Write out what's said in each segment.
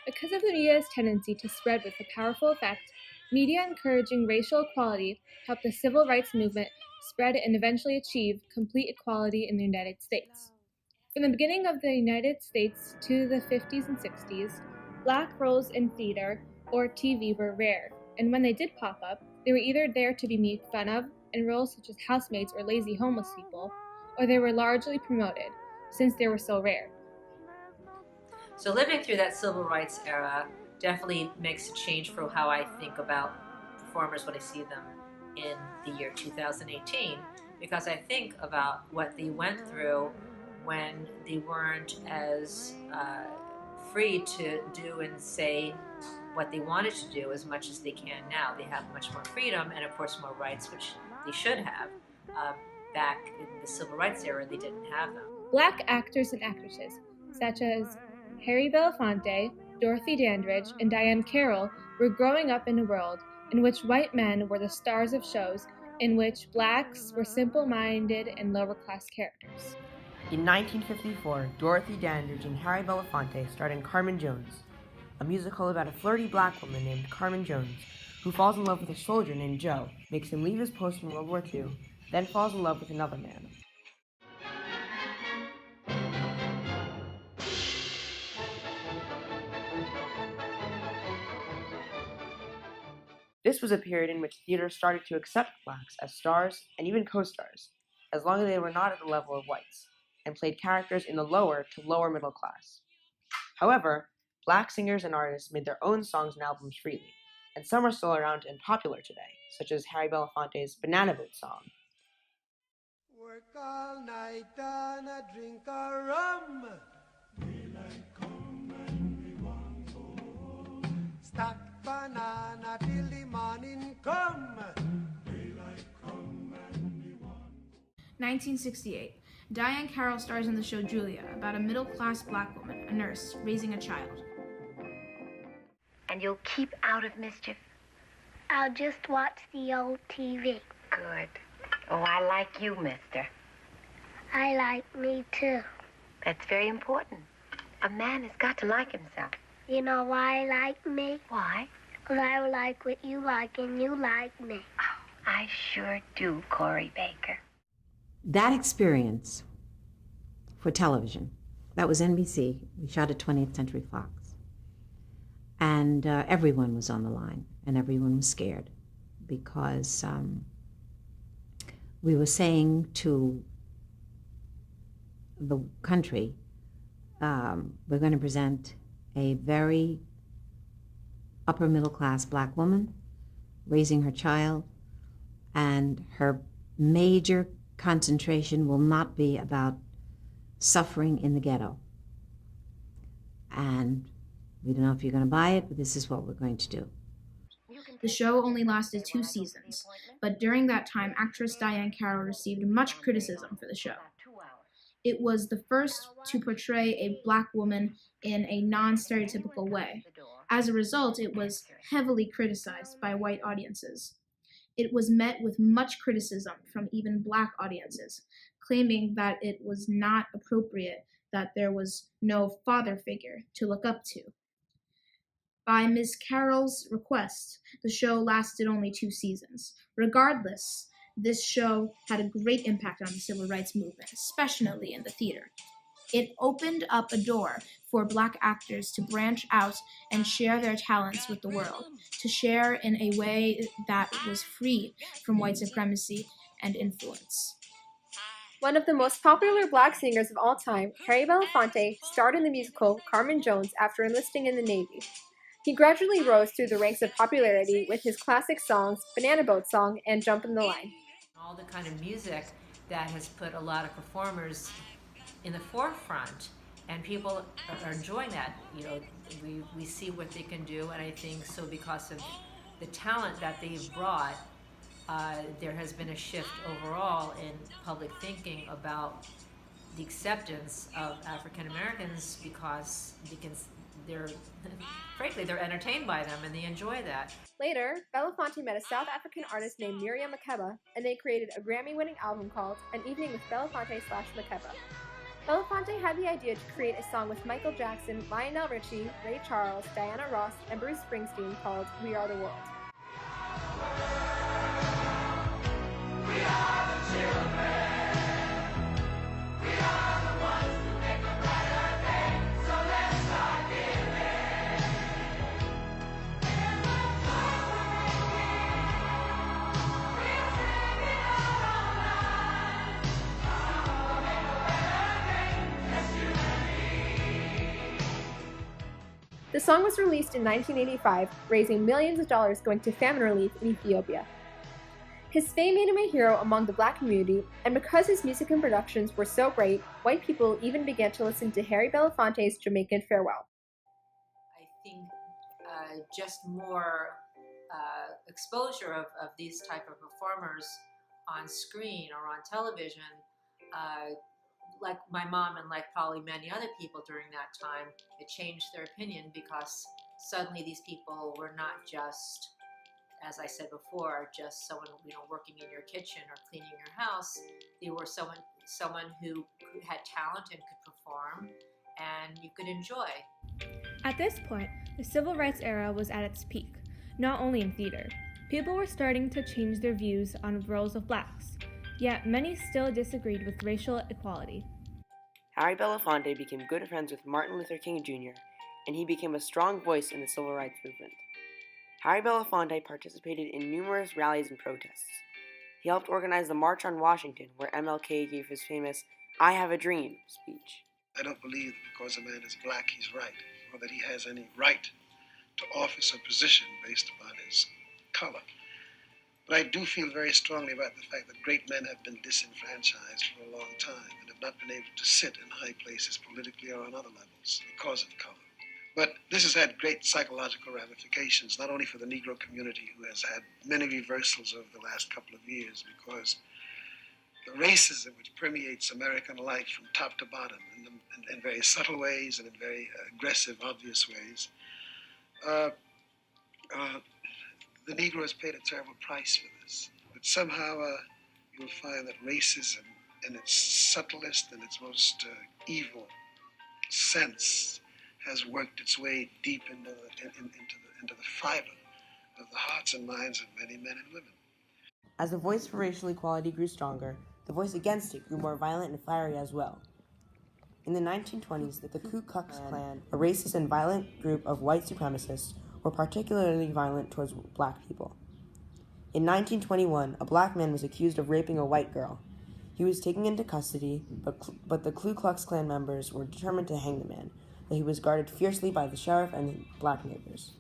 Because of the media's tendency to spread with a powerful effect, media encouraging racial equality helped the civil rights movement spread and eventually achieve complete equality in the United States. From the beginning of the United States to the 50s and 60s, black roles in theater or TV were rare, and when they did pop up, they were either there to be made fun of in roles such as housemaids or lazy homeless people, or they were largely promoted, since they were so rare. So living through that civil rights era definitely makes a change for how I think about performers when I see them in the year 2018, because I think about what they went through when they weren't as free to do and say what they wanted to do as much as they can now. They have much more freedom and, of course, more rights, which they should have. Back in the civil rights era, they didn't have them. Black actors and actresses, such as Harry Belafonte, Dorothy Dandridge, and Diane Carroll, were growing up in a world in which white men were the stars of shows in which blacks were simple-minded and lower-class characters. In 1954, Dorothy Dandridge and Harry Belafonte starred in Carmen Jones, a musical about a flirty black woman named Carmen Jones who falls in love with a soldier named Joe, makes him leave his post in World War II, then falls in love with another man. This was a period in which theater started to accept blacks as stars and even co-stars, as long as they were not at the level of whites, and played characters in the lower to lower middle class. However, black singers and artists made their own songs and albums freely, and some are still around and popular today, such as Harry Belafonte's Banana Boat song. Work all night and a drink a rum. Daylight come and we want go home. Stack banana till the morning come. Daylight come and we want. 1968. Diane Carroll stars in the show Julia, about a middle-class black woman, a nurse, raising a child. And you'll keep out of mischief? I'll just watch the old TV. Good. Oh, I like you, mister. I like me too. That's very important. A man has got to like himself. You know why I like me? Why? 'Cause I like what you like and you like me. Oh, I sure do, Corey Baker. That experience for television, that was NBC. We shot at 20th Century Fox. And everyone was on the line, and everyone was scared because we were saying to the country, we're going to present a very upper middle class black woman raising her child, and her major concentration will not be about suffering in the ghetto. And we don't know if you're going to buy it, but this is what we're going to do. The show only lasted 2 seasons, but during that time, actress Diane Carroll received much criticism for the show. It was the first to portray a black woman in a non-stereotypical way. As a result, it was heavily criticized by white audiences. It was met with much criticism from even black audiences, claiming that it was not appropriate, that there was no father figure to look up to. By Ms. Carroll's request, the show lasted only 2 seasons. Regardless, this show had a great impact on the civil rights movement, especially in the theater. It opened up a door for black actors to branch out and share their talents with the world, to share in a way that was free from white supremacy and influence. One of the most popular black singers of all time, Harry Belafonte, starred in the musical Carmen Jones after enlisting in the Navy. He gradually rose through the ranks of popularity with his classic songs, Banana Boat Song and Jump in the Line. All the kind of music that has put a lot of performers in the forefront, and people are enjoying that. You know, we see what they can do, and I think so because of the talent that they've brought, there has been a shift overall in public thinking about the acceptance of African Americans because they're entertained by them and they enjoy that. Later, Belafonte met a South African artist named Miriam Makeba, and they created a Grammy-winning album called An Evening with Belafonte / Makeba. Belafonte had the idea to create a song with Michael Jackson, Lionel Richie, Ray Charles, Diana Ross, and Bruce Springsteen called We Are the World. We are the children. We are the ones who make a brighter day. So let's start giving. In the dark, we'll sing it out all night. We'll make a better day. Just you and me. The song was released in 1985, raising millions of dollars going to famine relief in Ethiopia. His fame made him a hero among the black community, and because his music and productions were so great, white people even began to listen to Harry Belafonte's Jamaican Farewell. I think just more exposure of these type of performers on screen or on television, like my mom and like probably many other people during that time, it changed their opinion because suddenly these people were not just, as I said before, just someone working in your kitchen or cleaning your house. They were someone who had talent and could perform, and you could enjoy. At this point, the civil rights era was at its peak, not only in theater. People were starting to change their views on roles of blacks, yet many still disagreed with racial equality. Harry Belafonte became good friends with Martin Luther King Jr., and he became a strong voice in the civil rights movement. Harry Belafonte participated in numerous rallies and protests. He helped organize the March on Washington, where MLK gave his famous "I Have a Dream" speech. I don't believe that because a man is black, he's right, or that he has any right to office or position based upon his color. But I do feel very strongly about the fact that great men have been disenfranchised for a long time and have not been able to sit in high places politically or on other levels because of color. But this has had great psychological ramifications, not only for the Negro community, who has had many reversals over the last couple of years, because the racism which permeates American life from top to bottom in very subtle ways and in very aggressive, obvious ways, the Negro has paid a terrible price for this. But somehow you'll find that racism in its subtlest and its most evil sense has worked its way deep into the fiber of the hearts and minds of many men and women. As the voice for racial equality grew stronger, the voice against it grew more violent and fiery as well. In the 1920s, the Ku Klux Klan, a racist and violent group of white supremacists, were particularly violent towards black people. In 1921, a black man was accused of raping a white girl. He was taken into custody, but the Ku Klux Klan members were determined to hang the man, though he was guarded fiercely by the sheriff and the black neighbors.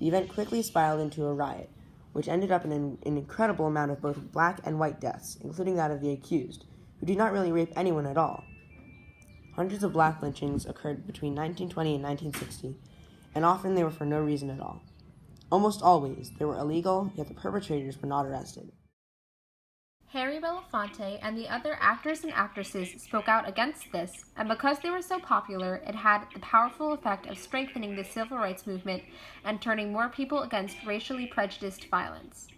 The event quickly spiraled into a riot, which ended up in an incredible amount of both black and white deaths, including that of the accused, who did not really rape anyone at all. Hundreds of black lynchings occurred between 1920 and 1960, and often they were for no reason at all. Almost always, they were illegal, yet the perpetrators were not arrested. Harry Belafonte and the other actors and actresses spoke out against this, and because they were so popular, it had the powerful effect of strengthening the civil rights movement and turning more people against racially prejudiced violence.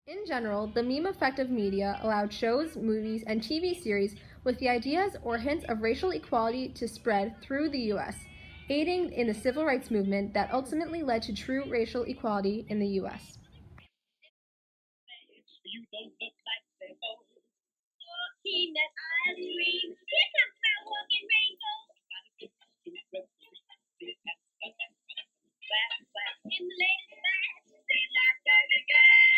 In general, the meme effect of media allowed shows, movies, and TV series with the ideas or hints of racial equality to spread through the U.S., aiding in the civil rights movement that ultimately led to true racial equality in the U.S. You don't look like them both. Oh, King, that ice cream. Here comes my walking rainbow. In the latest fashion, they like dirty guys.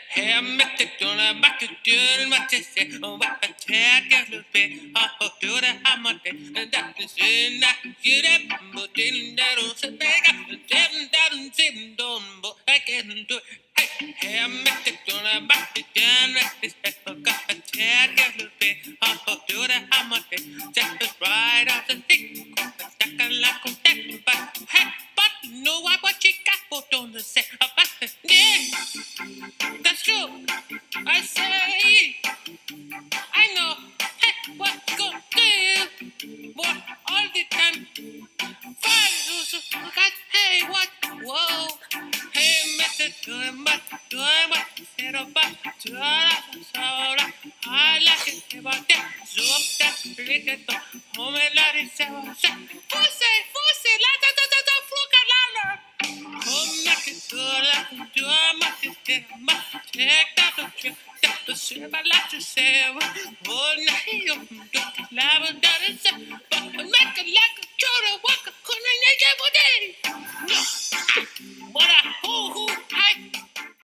Hey, I met the girl, I met the girl, what they say, oh, what I tell you, little bit, oh, do the hammer, and that is in that, you that, but then that don't say, don't, but I can't do it. Hey, I met the girl, I met the girl, what they say, oh, what I tell you, little bit, oh, do the hammer, that is right off the stick, stuck like a deck, but hey, but you know what you got, put on the set, yeah. That's true. I say, I know. Hey,